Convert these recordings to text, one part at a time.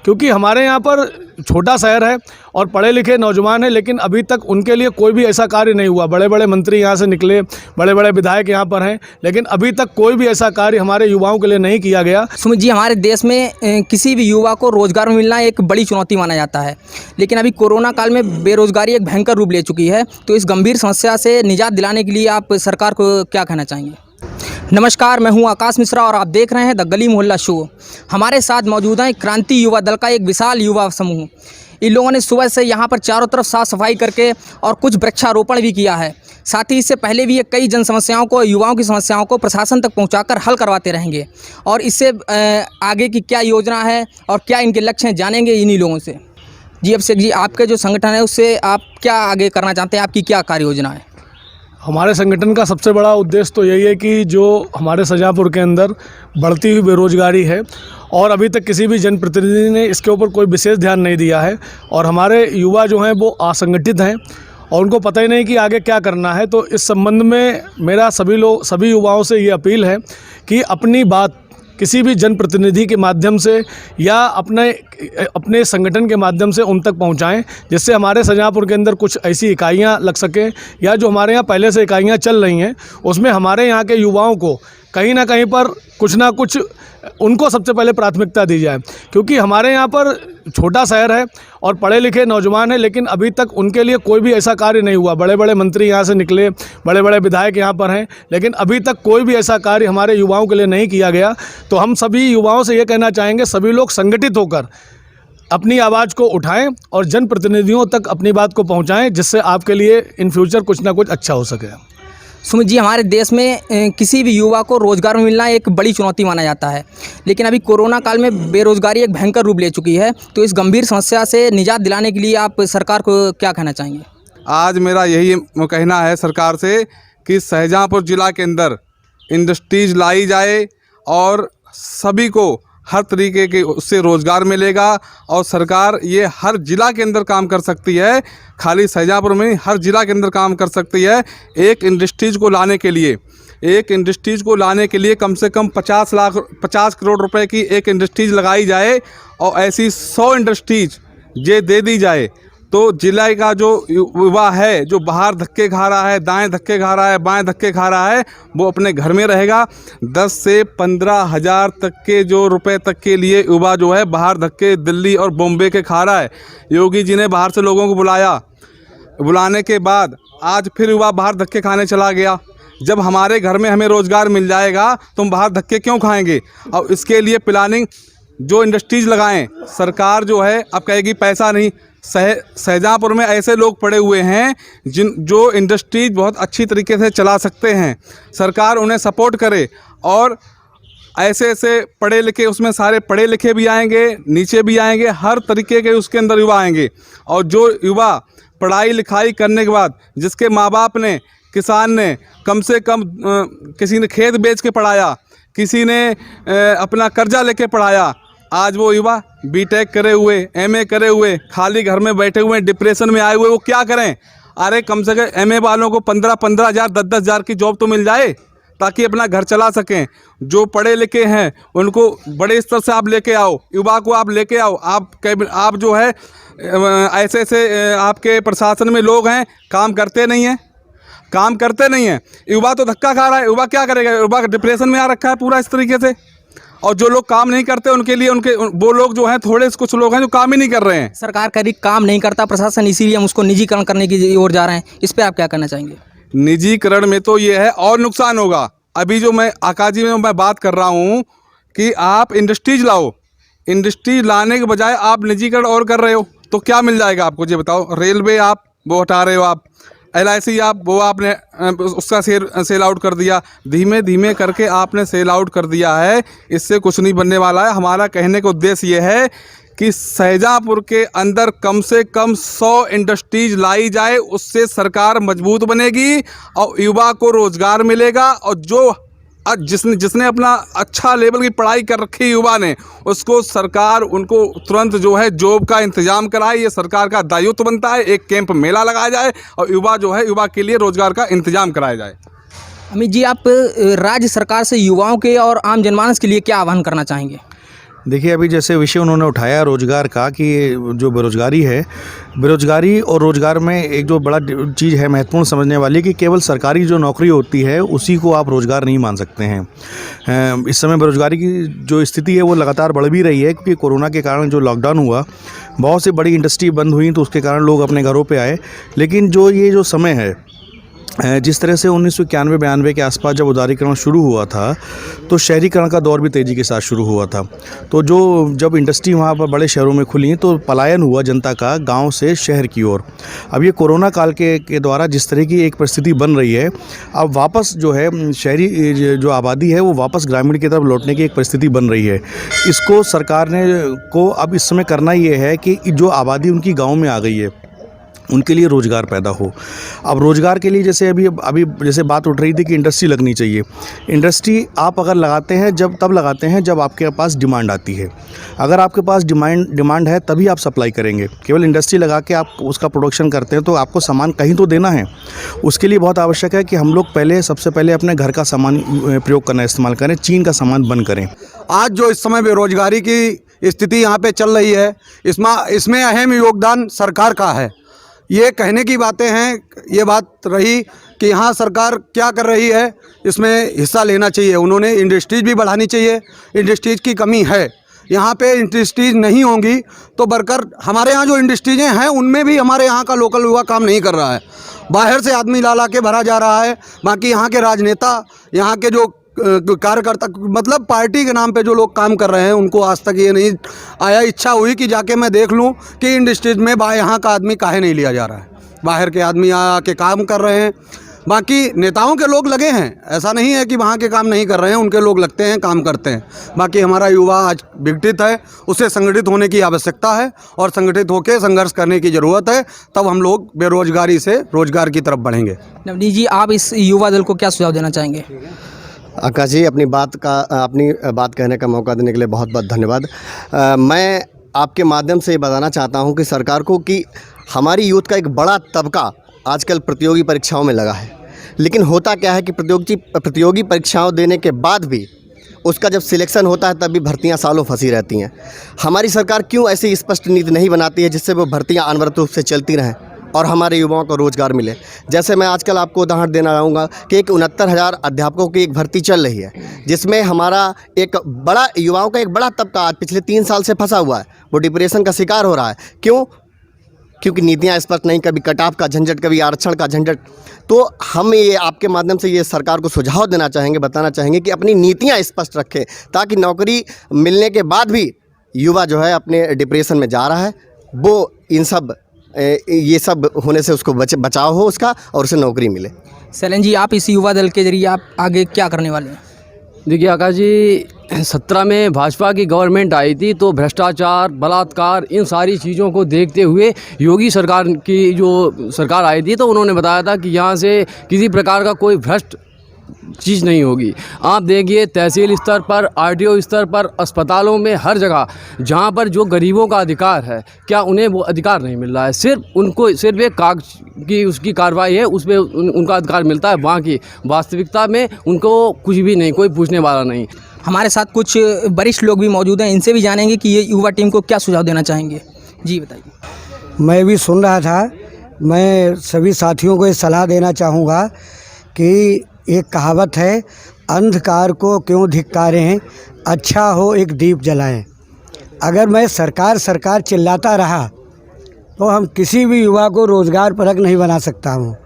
क्योंकि हमारे यहाँ पर छोटा शहर है और पढ़े लिखे नौजवान हैं, लेकिन अभी तक उनके लिए कोई भी ऐसा कार्य नहीं हुआ। बड़े बड़े मंत्री यहाँ से निकले, बड़े बड़े विधायक यहाँ पर हैं, लेकिन अभी तक कोई भी ऐसा कार्य हमारे युवाओं के लिए नहीं किया गया। सुमित जी, हमारे देश में किसी भी युवा को रोज़गार मिलना एक बड़ी चुनौती माना जाता है, लेकिन अभी कोरोना काल में बेरोज़गारी एक भयंकर रूप ले चुकी है। तो इस गंभीर समस्या से निजात दिलाने के लिए आप सरकार को क्या कहना चाहेंगे? नमस्कार, मैं हूं आकाश मिश्रा और आप देख रहे हैं द गली मोहल्ला शो। हमारे साथ मौजूद हैं क्रांति युवा दल का एक विशाल युवा समूह। इन लोगों ने सुबह से यहां पर चारों तरफ साफ सफाई करके और कुछ वृक्षारोपण भी किया है। साथ ही इससे पहले भी ये कई जन समस्याओं को, युवाओं की समस्याओं को प्रशासन तक पहुंचाकर हल करवाते रहेंगे। और इससे आगे की क्या योजना है और क्या इनके लक्ष्य हैं, जानेंगे इन्हीं लोगों से। जी अभिषेक जी, आपके जो संगठन है उससे आप क्या आगे करना चाहते हैं? आपकी क्या कार्य योजना है? हमारे संगठन का सबसे बड़ा उद्देश्य तो यही है कि जो हमारे शाहजहाँपुर के अंदर बढ़ती हुई बेरोजगारी है और अभी तक किसी भी जनप्रतिनिधि ने इसके ऊपर कोई विशेष ध्यान नहीं दिया है, और हमारे युवा जो हैं वो असंगठित हैं और उनको पता ही नहीं कि आगे क्या करना है। तो इस संबंध में मेरा सभी युवाओं से ये अपील है कि अपनी बात किसी भी जनप्रतिनिधि के माध्यम से या अपने संगठन के माध्यम से उन तक पहुंचाएं, जिससे हमारे शाहजहाँपुर के अंदर कुछ ऐसी इकाइयां लग सकें, या जो हमारे यहाँ पहले से इकाइयां चल रही हैं उसमें हमारे यहाँ के युवाओं को कहीं ना कहीं पर कुछ ना कुछ उनको सबसे पहले प्राथमिकता दी जाए। क्योंकि हमारे यहाँ पर छोटा शहर है और पढ़े लिखे नौजवान हैं, लेकिन अभी तक उनके लिए कोई भी ऐसा कार्य नहीं हुआ। बड़े बड़े मंत्री यहाँ से निकले, बड़े बड़े विधायक यहाँ पर हैं, लेकिन अभी तक कोई भी ऐसा कार्य हमारे युवाओं के लिए नहीं किया गया। तो हम सभी युवाओं से ये कहना चाहेंगे, सभी लोग संगठित होकर अपनी आवाज़ को उठाएं और जनप्रतिनिधियों तक अपनी बात को पहुँचाएँ, जिससे आपके लिए इन फ्यूचर कुछ ना कुछ अच्छा हो सके। सुमित जी, हमारे देश में किसी भी युवा को रोज़गार मिलना एक बड़ी चुनौती माना जाता है, लेकिन अभी कोरोना काल में बेरोज़गारी एक भयंकर रूप ले चुकी है। तो इस गंभीर समस्या से निजात दिलाने के लिए आप सरकार को क्या कहना चाहेंगे? आज मेरा यही कहना है सरकार से कि शाहजहाँपुर ज़िला के अंदर इंडस्ट्रीज़ लाई जाए और सभी को हर तरीके के उससे रोज़गार मिलेगा। और सरकार ये हर ज़िला के अंदर काम कर सकती है, खाली शाहजहाँपुर में नहीं, हर ज़िला के अंदर काम कर सकती है। एक इंडस्ट्रीज़ को लाने के लिए कम से कम 50 करोड़ रुपए की एक इंडस्ट्रीज़ लगाई जाए और ऐसी 100 इंडस्ट्रीज़ ये दे दी जाए, तो ज़िला का जो युवा है जो बाहर धक्के खा रहा है, दाएं धक्के खा रहा है, बाएं धक्के खा रहा है, वो अपने घर में रहेगा। 10 से 15 हज़ार तक के जो रुपए तक के लिए युवा जो है बाहर धक्के दिल्ली और बॉम्बे के खा रहा है। योगी जी ने बाहर से लोगों को बुलाने के बाद आज फिर युवा बाहर धक्के खाने चला गया। जब हमारे घर में हमें रोज़गार मिल जाएगा तो हम बाहर धक्के क्यों खाएंगे? और इसके लिए प्लानिंग जो इंडस्ट्रीज़ लगाएं, सरकार जो है अब कहेगी पैसा नहीं। शाहजहाँपुर में ऐसे लोग पड़े हुए हैं जो इंडस्ट्रीज बहुत अच्छी तरीके से चला सकते हैं। सरकार उन्हें सपोर्ट करे और ऐसे पढ़े लिखे, उसमें सारे पढ़े लिखे भी आएंगे, नीचे भी आएंगे, हर तरीके के उसके अंदर युवा आएंगे। और जो युवा पढ़ाई लिखाई करने के बाद, जिसके माँ बाप ने, किसान ने कम से कम किसी ने खेत बेच के पढ़ाया, किसी ने अपना कर्जा लेके पढ़ाया, आज वो युवा बीटेक करे हुए, एमए करे हुए खाली घर में बैठे हुए, डिप्रेशन में आए हुए, वो क्या करें? अरे कम से कम एमए वालों को 15-15 हज़ार, 10-10 हज़ार की जॉब तो मिल जाए ताकि अपना घर चला सकें। जो पढ़े लिखे हैं उनको बड़े स्तर से आप लेके आओ, युवा को आप लेके आओ। आप जो है ऐसे आपके प्रशासन में लोग हैं, काम करते नहीं हैं। युवा तो धक्का खा रहा है, युवा क्या करेगा? युवा डिप्रेशन में आ रखा है पूरा इस तरीके से। और जो लोग काम नहीं करते उनके लिए वो लोग जो हैं, थोड़े कुछ लोग हैं जो काम ही नहीं कर रहे हैं। सरकार कभी काम नहीं करता प्रशासन, इसीलिए हम उसको निजीकरण करने की ओर जा रहे हैं। इस पर आप क्या कहना चाहेंगे? निजीकरण में तो ये है और नुकसान होगा। अभी जो मैं आकाजी में मैं बात कर रहा हूँ कि आप इंडस्ट्रीज लाओ, इंडस्ट्री लाने के बजाय आप निजीकरण और कर रहे हो, तो क्या मिल जाएगा आपको ये बताओ? रेलवे आप वो हटा रहे हो, आप LIC आप वो आपने उसका सेल आउट कर दिया, धीमे धीमे करके आपने सेल आउट कर दिया है। इससे कुछ नहीं बनने वाला है। हमारा कहने का उद्देश्य ये है कि शाहजहाँपुर के अंदर कम से कम 100 इंडस्ट्रीज लाई जाए, उससे सरकार मजबूत बनेगी और युवा को रोज़गार मिलेगा। और जो जिसने अपना अच्छा लेवल की पढ़ाई कर रखी युवा ने, उसको सरकार उनको तुरंत जो है जॉब का इंतजाम कराए। ये सरकार का दायित्व बनता है। एक कैंप मेला लगाया जाए और युवा के लिए रोज़गार का इंतजाम कराया जाए। अमित जी, आप राज्य सरकार से युवाओं के और आम जनमानस के लिए क्या आह्वान करना चाहेंगे? देखिए, अभी जैसे विषय उन्होंने उठाया रोज़गार का कि जो बेरोज़गारी है, बेरोज़गारी और रोज़गार में एक जो बड़ा चीज़ है महत्वपूर्ण समझने वाली कि केवल सरकारी जो नौकरी होती है उसी को आप रोज़गार नहीं मान सकते हैं। इस समय बेरोज़गारी की जो स्थिति है वो लगातार बढ़ भी रही है, क्योंकि कोरोना के कारण जो लॉकडाउन हुआ, बहुत सी बड़ी इंडस्ट्री बंद हुई, तो उसके कारण लोग अपने घरों पे आए। लेकिन जो ये जो समय है, जिस तरह से 1991-92 के आसपास जब उदारीकरण शुरू हुआ था, तो शहरीकरण का दौर भी तेज़ी के साथ शुरू हुआ था। तो जब इंडस्ट्री वहाँ पर बड़े शहरों में खुली, तो पलायन हुआ जनता का गांव से शहर की ओर। अब ये कोरोना काल के द्वारा जिस तरह की एक परिस्थिति बन रही है, अब वापस जो है शहरी जो आबादी है वो वापस ग्रामीण की तरफ लौटने की एक परिस्थिति बन रही है। इसको सरकार को अब इस समय करना ये है कि जो आबादी उनकी गाँव में आ गई है, उनके लिए रोज़गार पैदा हो। अब रोज़गार के लिए जैसे अभी जैसे बात उठ रही थी कि इंडस्ट्री लगनी चाहिए। इंडस्ट्री आप अगर लगाते हैं तब लगाते हैं जब आपके पास डिमांड आती है। अगर आपके पास डिमांड है तभी आप सप्लाई करेंगे। केवल इंडस्ट्री लगा के आप उसका प्रोडक्शन करते हैं तो आपको सामान कहीं तो देना है। उसके लिए बहुत आवश्यक है कि हम लोग सबसे पहले अपने घर का सामान प्रयोग करना इस्तेमाल करें, चीन का सामान बंद करें। आज जो इस समय बेरोजगारी की स्थिति यहाँ पे चल रही है, इसमें अहम योगदान सरकार का है। ये कहने की बातें हैं, ये बात रही कि यहाँ सरकार क्या कर रही है, इसमें हिस्सा लेना चाहिए। उन्होंने इंडस्ट्रीज़ भी बढ़ानी चाहिए। इंडस्ट्रीज़ की कमी है यहाँ पे, इंडस्ट्रीज़ नहीं होंगी तो बढ़कर हमारे यहाँ जो इंडस्ट्रीज़ें हैं उनमें भी हमारे यहाँ का लोकल युवा काम नहीं कर रहा है। बाहर से आदमी ला के भरा जा रहा है। बाकी यहाँ के राजनेता, यहाँ के जो कार्यकर्ता, मतलब पार्टी के नाम पे जो लोग काम कर रहे हैं, उनको आज तक ये नहीं आया, इच्छा हुई कि जाके मैं देख लूं कि इंडस्ट्रीज में यहाँ का आदमी काहे नहीं लिया जा रहा है। बाहर के आदमी आके काम कर रहे हैं। बाकी नेताओं के लोग लगे हैं, ऐसा नहीं है कि वहाँ के काम नहीं कर रहे हैं, उनके लोग लगते हैं, काम करते हैं। बाकी हमारा युवा आज विघटित है, उसे संगठित होने की आवश्यकता है और संगठित होकर संघर्ष करने की ज़रूरत है। तब हम लोग बेरोजगारी से रोजगार की तरफ बढ़ेंगे। नवनीत जी, आप इस युवा दल को क्या सुझाव देना चाहेंगे? आकाश जी, अपनी बात कहने का मौका देने के लिए बहुत बहुत धन्यवाद। मैं आपके माध्यम से ये बताना चाहता हूँ कि सरकार को कि हमारी यूथ का एक बड़ा तबका आजकल प्रतियोगी परीक्षाओं में लगा है। लेकिन होता क्या है कि प्रतियोगी परीक्षाओं देने के बाद भी उसका जब सिलेक्शन होता है तब भी भर्तियां सालों फंसी रहती हैं। हमारी सरकार क्यों ऐसी स्पष्ट नीति नहीं बनाती है जिससे वो भर्तियां अनवरत रूप से चलती रहें और हमारे युवाओं को रोज़गार मिले। जैसे मैं आजकल आपको उदाहरण देना चाहूँगा कि एक 69,000 अध्यापकों की एक भर्ती चल रही है, जिसमें हमारा एक बड़ा युवाओं का एक बड़ा तबका आज पिछले 3 साल से फंसा हुआ है। वो डिप्रेशन का शिकार हो रहा है। क्यों? क्योंकि नीतियाँ स्पष्ट नहीं, कभी कट ऑफ का झंझट, कभी आरक्षण का झंझट। तो हम ये आपके माध्यम से ये सरकार को सुझाव देना चाहेंगे, बताना चाहेंगे कि अपनी नीतियाँ स्पष्ट रखें, ताकि नौकरी मिलने के बाद भी युवा जो है अपने डिप्रेशन में जा रहा है, वो ये सब होने से उसको बचाव हो उसका और उसे नौकरी मिले। सैलन जी, आप इस युवा दल के जरिए आप आगे क्या करने वाले हैं? देखिए आकाश जी, 17 में भाजपा की गवर्नमेंट आई थी तो भ्रष्टाचार, बलात्कार, इन सारी चीज़ों को देखते हुए योगी सरकार की जो सरकार आई थी तो उन्होंने बताया था कि यहाँ से किसी प्रकार का कोई भ्रष्ट चीज़ नहीं होगी। आप देखिए तहसील स्तर पर, आरटीओ स्तर पर, अस्पतालों में, हर जगह जहाँ पर जो गरीबों का अधिकार है, क्या उन्हें वो अधिकार नहीं मिल रहा है? सिर्फ एक कागज की उसकी कार्रवाई है, उस पर उनका अधिकार मिलता है। वहाँ की वास्तविकता में उनको कुछ भी नहीं, कोई पूछने वाला नहीं। हमारे साथ कुछ वरिष्ठ लोग भी मौजूद हैं, इनसे भी जानेंगे कि ये युवा टीम को क्या सुझाव देना चाहेंगे। जी बताइए। मैं भी सुन रहा था। मैं सभी साथियों को ये सलाह देना चाहूँगा कि एक कहावत है, अंधकार को क्यों धिक्कारें, अच्छा हो एक दीप जलाएं। अगर मैं सरकार चिल्लाता रहा तो हम किसी भी युवा को रोज़गार परक नहीं बना सकता हूँ।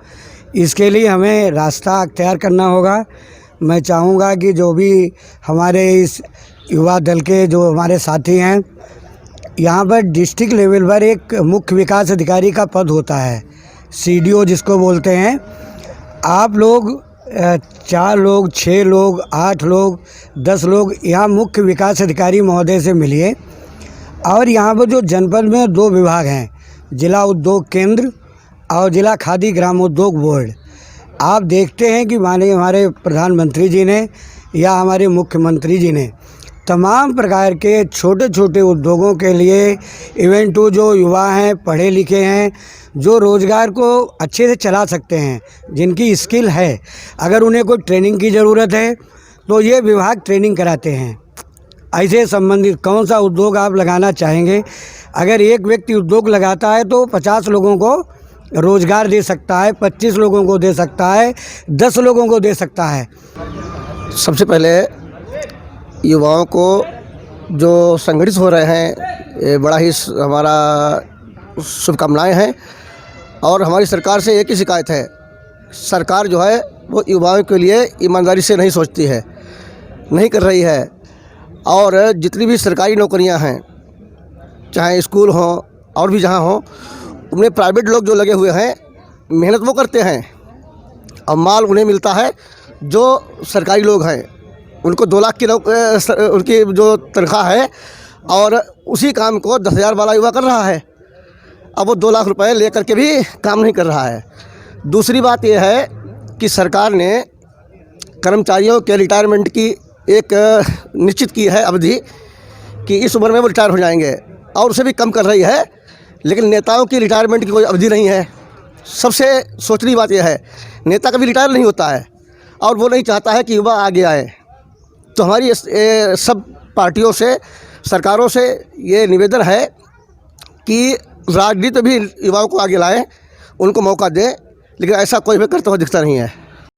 इसके लिए हमें रास्ता अख्तियार करना होगा। मैं चाहूँगा कि जो भी हमारे इस युवा दल के जो हमारे साथी हैं, यहाँ पर डिस्ट्रिक्ट लेवल पर एक मुख्य विकास अधिकारी का पद होता है, CDO जिसको बोलते हैं। आप लोग 4 लोग, 6 लोग, 8 लोग, 10 लोग यहाँ मुख्य विकास अधिकारी महोदय से मिलिए। और यहाँ पर जो जनपद में 2 विभाग हैं, जिला उद्योग केंद्र और जिला खादी ग्रामोद्योग बोर्ड। आप देखते हैं कि हमारे प्रधानमंत्री जी ने या हमारे मुख्यमंत्री जी ने तमाम प्रकार के छोटे छोटे उद्योगों के लिए, इवन टू जो युवा हैं, पढ़े लिखे हैं, जो रोज़गार को अच्छे से चला सकते हैं, जिनकी स्किल है, अगर उन्हें कोई ट्रेनिंग की ज़रूरत है तो ये विभाग ट्रेनिंग कराते हैं। ऐसे संबंधित कौन सा उद्योग आप लगाना चाहेंगे? अगर एक व्यक्ति उद्योग लगाता है तो 50 लोगों को रोज़गार दे सकता है, 25 लोगों को दे सकता है, 10 लोगों को दे सकता है। सबसे पहले युवाओं को जो संगठित हो रहे हैं, ये बड़ा ही हमारा शुभकामनाएं हैं। और हमारी सरकार से एक ही शिकायत है, सरकार जो है वो युवाओं के लिए ईमानदारी से नहीं सोचती है, नहीं कर रही है। और जितनी भी सरकारी नौकरियां हैं, चाहे स्कूल हो और भी जहां हो, उनमें प्राइवेट लोग जो लगे हुए हैं, मेहनत वो करते हैं और माल उन्हें मिलता है। जो सरकारी लोग हैं उनको 2 लाख की उनकी जो तनख्वाह है और उसी काम को 10,000 वाला युवा कर रहा है। अब वो 2 लाख रुपए ले करके भी काम नहीं कर रहा है। दूसरी बात यह है कि सरकार ने कर्मचारियों के रिटायरमेंट की एक निश्चित की है अवधि कि इस उम्र में वो रिटायर हो जाएंगे, और उसे भी कम कर रही है। लेकिन नेताओं की रिटायरमेंट की कोई अवधि नहीं है। सबसे सोचनी बात यह है, नेता कभी रिटायर नहीं होता है और वो नहीं चाहता है कि युवा आगे आए। तो हमारी सब पार्टियों से, सरकारों से ये निवेदन है कि राजनीति भी युवाओं को आगे लाएं, उनको मौका दें, लेकिन ऐसा कोई भी करता हुआ दिखता नहीं है।